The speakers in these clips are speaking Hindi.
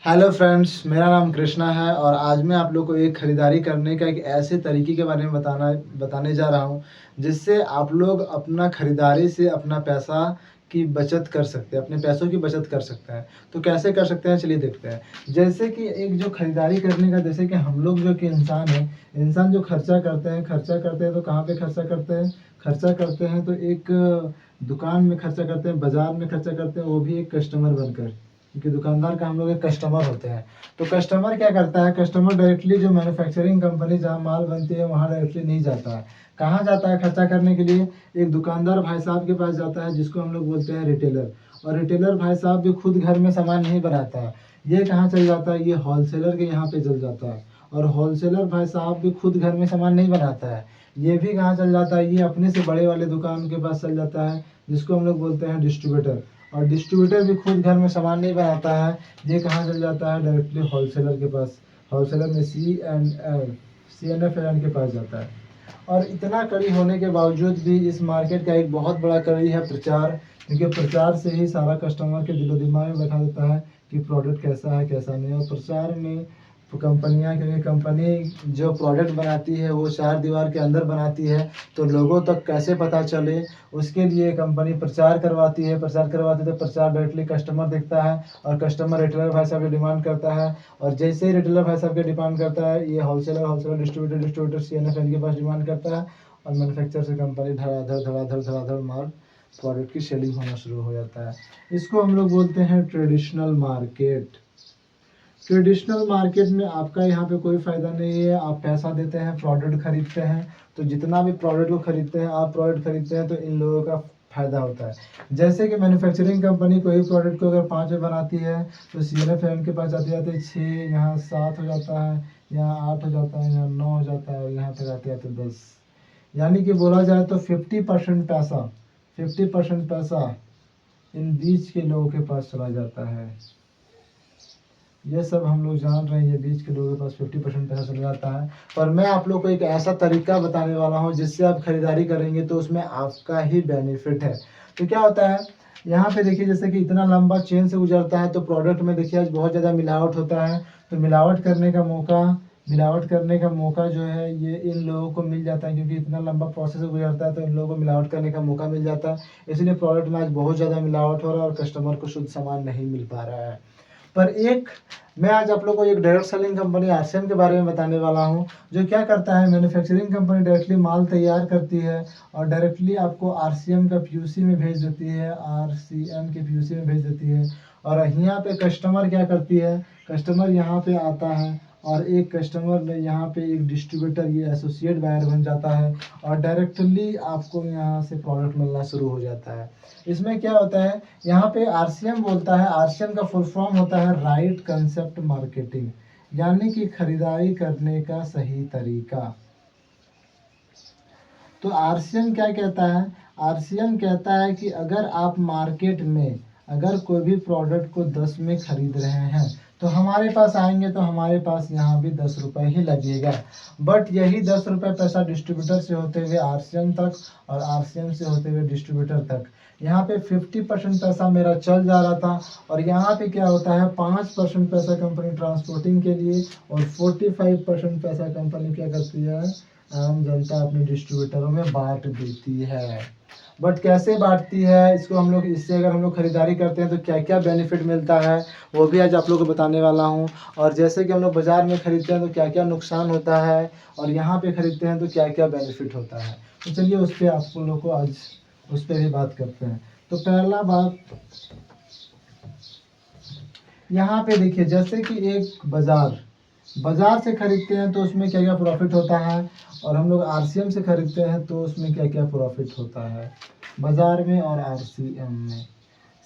हेलो फ्रेंड्स, मेरा नाम कृष्णा है और आज मैं आप लोग को एक खरीदारी करने का एक ऐसे तरीके के बारे में बताने जा रहा हूँ, जिससे आप लोग अपना खरीदारी से अपना पैसा की बचत कर सकते हैं, अपने पैसों की बचत कर सकते हैं। तो कैसे कर सकते हैं, चलिए देखते हैं। जैसे कि एक जो खरीदारी करने का, जैसे कि हम लोग जो कि इंसान हैं, इंसान जो खर्चा करते हैं तो कहाँ पे खर्चा करते हैं? खर्चा करते हैं तो एक दुकान में खर्चा करते हैं, बाज़ार में खर्चा करते हैं, वो भी एक कस्टमर बनकर। क्योंकि दुकानदार का हम लोग एक कस्टमर होते हैं। तो कस्टमर क्या करता है, कस्टमर डायरेक्टली जो मैन्युफैक्चरिंग कंपनी जहाँ माल बनती है वहाँ डायरेक्टली नहीं जाता है। कहाँ जाता है खर्चा करने के लिए? एक दुकानदार भाई साहब के पास जाता है, जिसको हम लोग बोलते हैं रिटेलर। और रिटेलर भाई साहब भी खुद घर में सामान नहीं बनाता है। ये कहाँ चल जाता है? ये होलसेलर के यहाँ पे चल जाता है। और होलसेलर भाई साहब भी खुद घर में सामान नहीं बनाता है। ये भी कहाँ चल जाता है? ये अपने से बड़े वाले दुकान के पास चल जाता है, जिसको हम लोग बोलते हैं डिस्ट्रीब्यूटर। और डिस्ट्रीब्यूटर भी खुद घर में सामान नहीं बनाता है। ये कहाँ चल जाता है? डायरेक्टली होलसेलर के पास। होलसेलर में CNF के पास जाता है। और इतना कड़ी होने के बावजूद भी इस मार्केट का एक बहुत बड़ा कड़ी है प्रचार। क्योंकि प्रचार से ही सारा कस्टमर के दिलो दिमाग में बैठा देता है कि प्रोडक्ट कैसा है कैसा नहीं। और प्रचार में कंपनियां, क्योंकि कंपनी जो प्रोडक्ट बनाती है वो चार दीवार के अंदर बनाती है, तो लोगों तक कैसे पता चले, उसके लिए कंपनी प्रचार करवाती है। प्रचार करवाती है तो प्रचार डायरेक्टली कस्टमर देखता है और कस्टमर रिटेलर भाई साहब की डिमांड करता है। और जैसे ही रिटेलर भाई साहब की डिमांड करता है, ये होलसेलर डिस्ट्रीब्यूटर CNF के पास डिमांड करता है। और मैन्युफैक्चर से कंपनी धड़ाधड़ माल प्रोडक्ट की सेलिंग होना शुरू हो जाता है। इसको हम लोग बोलते हैं ट्रेडिशनल मार्केट। ट्रेडिशनल मार्केट में आपका यहाँ पे कोई फ़ायदा नहीं है। आप पैसा देते हैं, प्रोडक्ट खरीदते हैं, तो जितना भी प्रोडक्ट को खरीदते हैं, आप प्रोडक्ट खरीदते हैं तो इन लोगों का फ़ायदा होता है। जैसे कि मैन्युफैक्चरिंग कंपनी कोई प्रोडक्ट को अगर 5 में बनाती है, तो CNF के पास जाते जाते 6, यहाँ 7 हो जाता है, यहाँ 8 हो जाता है, यहाँ 9 हो जाता है और यहाँ तक आते आते 10। यानी कि बोला जाए तो 50% पैसा इन बीच के लोगों के पास चला जाता है। ये सब हम लोग जान रहे हैं, ये बीच के लोगों के पास 50% पैसा चल जाता है। पर मैं आप लोग को एक ऐसा तरीका बताने वाला हूँ, जिससे आप खरीदारी करेंगे तो उसमें आपका ही बेनिफिट है। तो क्या होता है, यहाँ पे देखिए, जैसे कि इतना लंबा चेन से गुजरता है, तो प्रोडक्ट में देखिए आज बहुत ज़्यादा मिलावट होता है। तो मिलावट करने का मौका जो है ये इन लोगों को मिल जाता है, क्योंकि इतना लंबा प्रोसेस गुजरता है तो इन लोगों को मिलावट करने का मौका मिल जाता है। इसलिए प्रोडक्ट में आज बहुत ज़्यादा मिलावट हो रहा है और कस्टमर को शुद्ध सामान नहीं मिल पा रहा है। पर एक मैं आज आप लोग को एक डायरेक्ट सेलिंग कंपनी RCM के बारे में बताने वाला हूँ, जो क्या करता है, मैन्युफैक्चरिंग कंपनी डायरेक्टली माल तैयार करती है और डायरेक्टली आपको RCM का PUC में भेज देती है, RCM के PUC में भेज देती है। और यहाँ पे कस्टमर क्या करती है, कस्टमर यहाँ पे आता है और एक कस्टमर ने यहाँ पे एक डिस्ट्रीब्यूटर, ये एसोसिएट बायर बन जाता है और डायरेक्टली आपको यहाँ से प्रोडक्ट मिलना शुरू हो जाता है। इसमें क्या होता है, यहाँ पे RCM बोलता है, RCM का फुल फॉर्म होता है राइट कंसेप्ट मार्केटिंग, यानी कि खरीदारी करने का सही तरीका। तो RCM क्या कहता है, RCM कहता है कि अगर आप मार्केट में अगर कोई भी प्रोडक्ट को 10 में खरीद रहे हैं, तो हमारे पास आएंगे तो हमारे पास यहाँ भी 10 रुपये ही लगेगा। बट यही 10 रुपये पैसा डिस्ट्रीब्यूटर से होते हुए RCM तक और RCM से होते हुए डिस्ट्रीब्यूटर तक, यहाँ पे 50% पैसा मेरा चल जा रहा था। और यहाँ पे क्या होता है, 5% पैसा कंपनी ट्रांसपोर्टिंग के लिए और 45% पैसा कंपनी क्या करती है, आम जनता अपने डिस्ट्रीब्यूटरों में बांट देती है। बट कैसे बांटती है, इसको हम लोग, इससे अगर हम लोग खरीदारी करते हैं तो क्या क्या बेनिफिट मिलता है, वो भी आज आप लोग को बताने वाला हूँ। और जैसे कि हम लोग बाज़ार में खरीदते हैं तो क्या क्या नुकसान होता है और यहाँ पे खरीदते हैं तो क्या क्या बेनिफिट होता है। तो चलिए उस पर आप लोग को आज उस पर भी बात करते हैं। तो पहला बात, यहाँ पे देखिए, जैसे कि एक बाज़ार से खरीदते हैं तो उसमें क्या क्या प्रॉफिट होता है, और हम लोग RCM से खरीदते हैं तो उसमें क्या क्या प्रॉफिट होता है बाज़ार में और RCM में।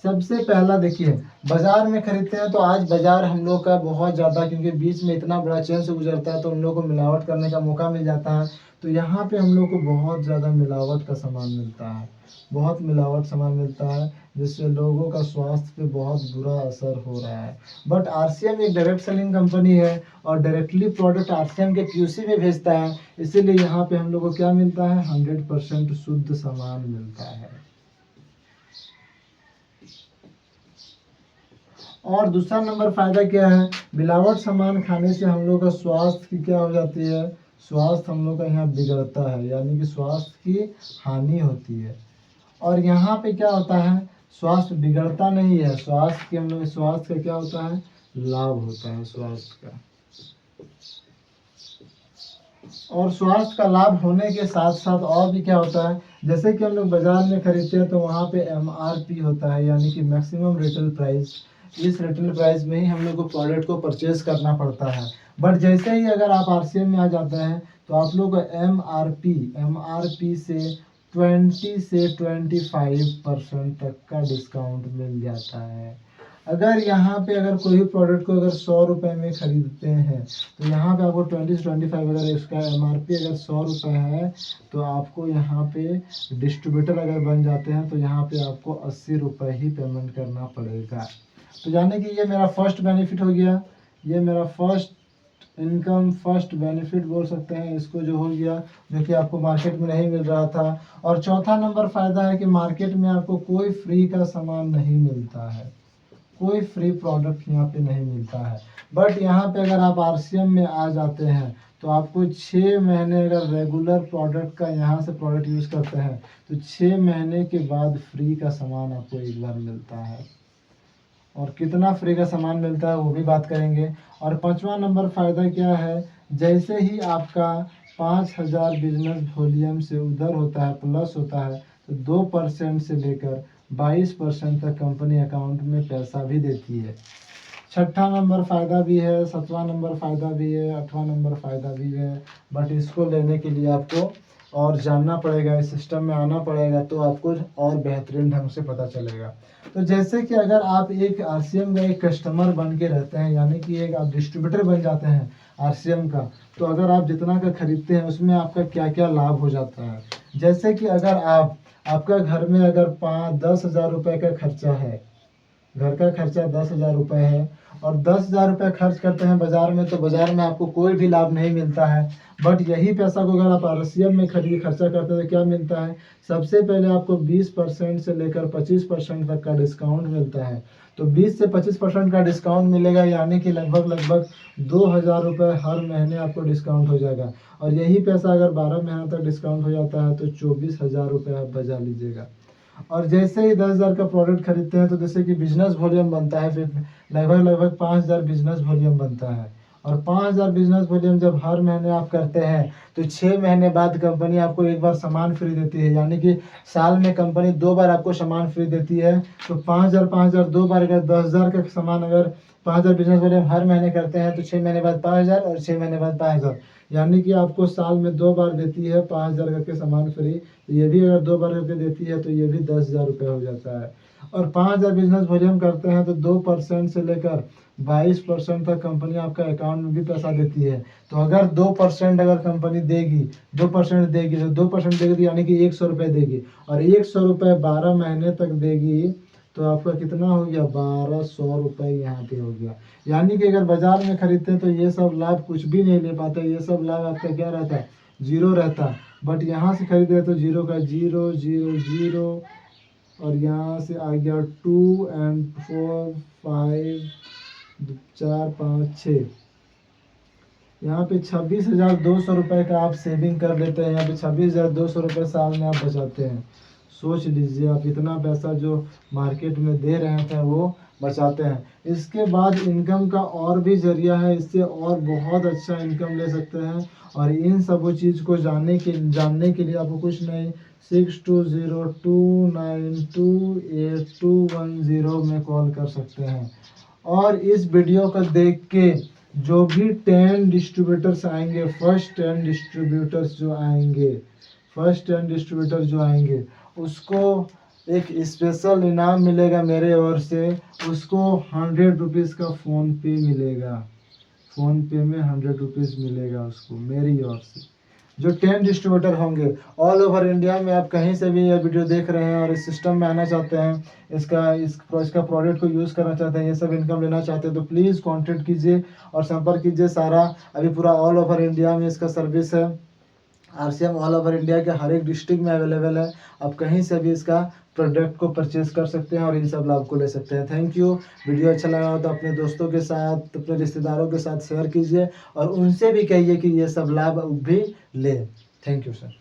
सबसे पहला देखिए, बाज़ार में खरीदते हैं तो आज बाज़ार हम लोग का बहुत ज़्यादा, क्योंकि बीच में इतना बड़ा चेन से गुजरता है तो उन लोग को मिलावट करने का मौका मिल जाता है। तो यहाँ पे हम लोग को बहुत ज़्यादा मिलावट का सामान मिलता है, बहुत मिलावट सामान मिलता है, जिससे लोगों का स्वास्थ्य पे बहुत बुरा असर हो रहा है। बट RCM एक डायरेक्ट सेलिंग कंपनी है और डायरेक्टली प्रोडक्ट RCM के PUC में भेजता है, इसीलिए यहाँ पे हम लोग को क्या मिलता है, 100% शुद्ध सामान मिलता है। और दूसरा नंबर फ़ायदा क्या है, मिलावट सामान खाने से हम लोग का स्वास्थ्य की क्या हो जाती है, स्वास्थ्य हम लोग का यहाँ बिगड़ता है, यानी कि स्वास्थ्य की हानि होती है। और यहाँ पे क्या होता है, स्वास्थ्य बिगड़ता नहीं है, स्वास्थ्य की हम लोग स्वास्थ्य का क्या होता है, लाभ होता है स्वास्थ्य का। और स्वास्थ्य का लाभ होने के साथ साथ और भी क्या होता है, जैसे कि हम लोग बाजार में खरीदते हैं तो वहाँ पे MRP होता है, यानी कि मैक्सिमम रिटेल प्राइस। इस रिटेल प्राइस में ही हम लोग को प्रोडक्ट को परचेज करना पड़ता है। बट जैसे ही अगर आप RCM में आ जाते हैं तो आप लोग को MRP से 20 से 25% तक का डिस्काउंट मिल जाता है। अगर यहाँ पे अगर कोई भी प्रोडक्ट को अगर 100 रुपये में खरीदते हैं तो यहाँ पे आपको 20 से 25, अगर इसका MRP अगर 100 रुपये है तो आपको यहाँ पे डिस्ट्रीब्यूटर अगर बन जाते हैं तो यहाँ पे आपको 80 रुपये ही पेमेंट करना पड़ेगा। तो यानी कि ये मेरा फर्स्ट बेनिफिट हो गया, ये मेरा फर्स्ट इनकम, फर्स्ट बेनिफिट बोल सकते हैं इसको, जो हो गया, जो कि आपको मार्केट में नहीं मिल रहा था। और चौथा नंबर फ़ायदा है कि मार्केट में आपको कोई फ्री का सामान नहीं मिलता है, कोई फ्री प्रोडक्ट यहाँ पे नहीं मिलता है। बट यहाँ पे अगर आप RCM में आ जाते हैं तो आपको 6 महीने अगर रेगुलर प्रोडक्ट का यहाँ से प्रोडक्ट यूज़ करते हैं तो 6 महीने के बाद फ्री का सामान आपको एक बार मिलता है। और कितना फ्री का सामान मिलता है वो भी बात करेंगे। और पांचवा नंबर फ़ायदा क्या है, जैसे ही आपका 5000 बिजनेस वॉल्यूम से उधर होता है, प्लस होता है, तो 2% से लेकर 22% तक कंपनी अकाउंट में पैसा भी देती है। छठा नंबर फ़ायदा भी है, 7वां नंबर फ़ायदा भी है, 8वां नंबर फ़ायदा भी है। बट इसको लेने के लिए आपको और जानना पड़ेगा, इस सिस्टम में आना पड़ेगा, तो आपको और बेहतरीन ढंग से पता चलेगा। तो जैसे कि अगर आप एक RCM का एक कस्टमर बन के रहते हैं, यानी कि एक आप डिस्ट्रीब्यूटर बन जाते हैं RCM का, तो अगर आप जितना का खरीदते हैं उसमें आपका क्या क्या लाभ हो जाता है। जैसे कि अगर आपका घर में अगर 10,000 रुपये का खर्चा है, घर का खर्चा 10,000 रुपये है, और 10,000 रुपये खर्च करते हैं बाज़ार में, तो बाज़ार में आपको कोई भी लाभ नहीं मिलता है। बट यही पैसा को अगर आप RCM में खर्चा करते हैं तो क्या मिलता है, सबसे पहले आपको 20% से लेकर 25% तक का डिस्काउंट मिलता है। तो 20 से 25% का डिस्काउंट मिलेगा, यानी कि लगभग 2,000 रुपये हर महीने आपको डिस्काउंट हो जाएगा। और यही पैसा अगर 12 महीने तक डिस्काउंट हो जाता है तो 24,000 रुपये आप बचा लीजिएगा। और जैसे ही 10,000 का प्रोडक्ट खरीदते हैं तो जैसे कि बिजनेस वॉल्यूम बनता है, फिर लगभग 5,000 बिजनेस वॉल्यूम बनता है। और 5,000 बिजनेस वॉल्यूम जब हर महीने आप करते हैं तो 6 महीने बाद कंपनी आपको एक बार सामान फ्री देती है, यानी कि साल में कंपनी 2 बार आपको सामान फ्री देती है। तो 5,000 2 बार, अगर 10,000 का सामान अगर 5,000 बिजनेस वॉल्यूम हर महीने करते हैं तो 6 महीने बाद 5,000 और 6 महीने बाद 5,000, यानी कि आपको साल में 2 बार देती है 5,000 करके सामान फ्री। ये भी अगर 2 बार करके देती है तो ये भी 10,000 रुपये हो जाता है। और 5,000 बिजनेस वॉल्यूम करते हैं तो 2% से लेकर 22% तक कंपनी आपका अकाउंट में भी पैसा देती है। तो अगर 2% अगर कंपनी देगी, 2% देगी, तो 2% देगी यानी कि 100 रुपये देगी, और 100 रुपये 12 महीने तक देगी, तो आपका कितना हो गया, 1,200 रुपये यहाँ पे हो गया। यानी कि अगर बाजार में खरीदते हैं तो ये सब लाभ कुछ भी नहीं ले पाते, ये सब लाभ आपका क्या रहता है, जीरो रहता है। बट यहाँ से खरीदे तो जीरो का जीरो, जीरो जीरो, और यहाँ से आ गया 2 and 4 5 4 5 6, यहाँ पे 26,200 रुपये का आप सेविंग कर लेते हैं। यहाँ पे 26,200 रुपये साल में आप बचाते हैं। सोच लीजिए आप इतना पैसा जो मार्केट में दे रहे थे वो बचाते हैं। इसके बाद इनकम का और भी ज़रिया है, इससे और बहुत अच्छा इनकम ले सकते हैं। और इन सब चीज़ को जानने के लिए आपको कुछ नहीं, 6202928210 में कॉल कर सकते हैं। और इस वीडियो को देख के जो भी 10 डिस्ट्रीब्यूटर्स आएंगे, फर्स्ट 10 डिस्ट्रीब्यूटर्स जो आएंगे उसको एक स्पेशल इनाम मिलेगा मेरे ओर से। उसको 100 रुपीज़ का फ़ोन मिलेगा, फ़ोन में 100 रुपीज़ मिलेगा उसको मेरी ओर से। जो 10 डिस्ट्रीब्यूटर होंगे ऑल ओवर इंडिया में, आप कहीं से भी ये वीडियो देख रहे हैं और इस सिस्टम में आना चाहते हैं, इसका प्रोडक्ट को यूज़ करना चाहते हैं, ये सब इनकम लेना चाहते हैं, तो प्लीज़ कांटेक्ट कीजिए और संपर्क कीजिए। सारा अभी पूरा ऑल ओवर इंडिया में इसका सर्विस है। RCM ऑल ओवर इंडिया के हर एक डिस्ट्रिक्ट में अवेलेबल है, आप कहीं से भी इसका प्रोडक्ट को परचेज कर सकते हैं और इन सब लाभ को ले सकते हैं। Thank you. वीडियो अच्छा लगा हो तो अपने दोस्तों के साथ, अपने रिश्तेदारों के साथ शेयर कीजिए और उनसे भी कहिए कि ये सब लाभ भी लें। Thank you sir.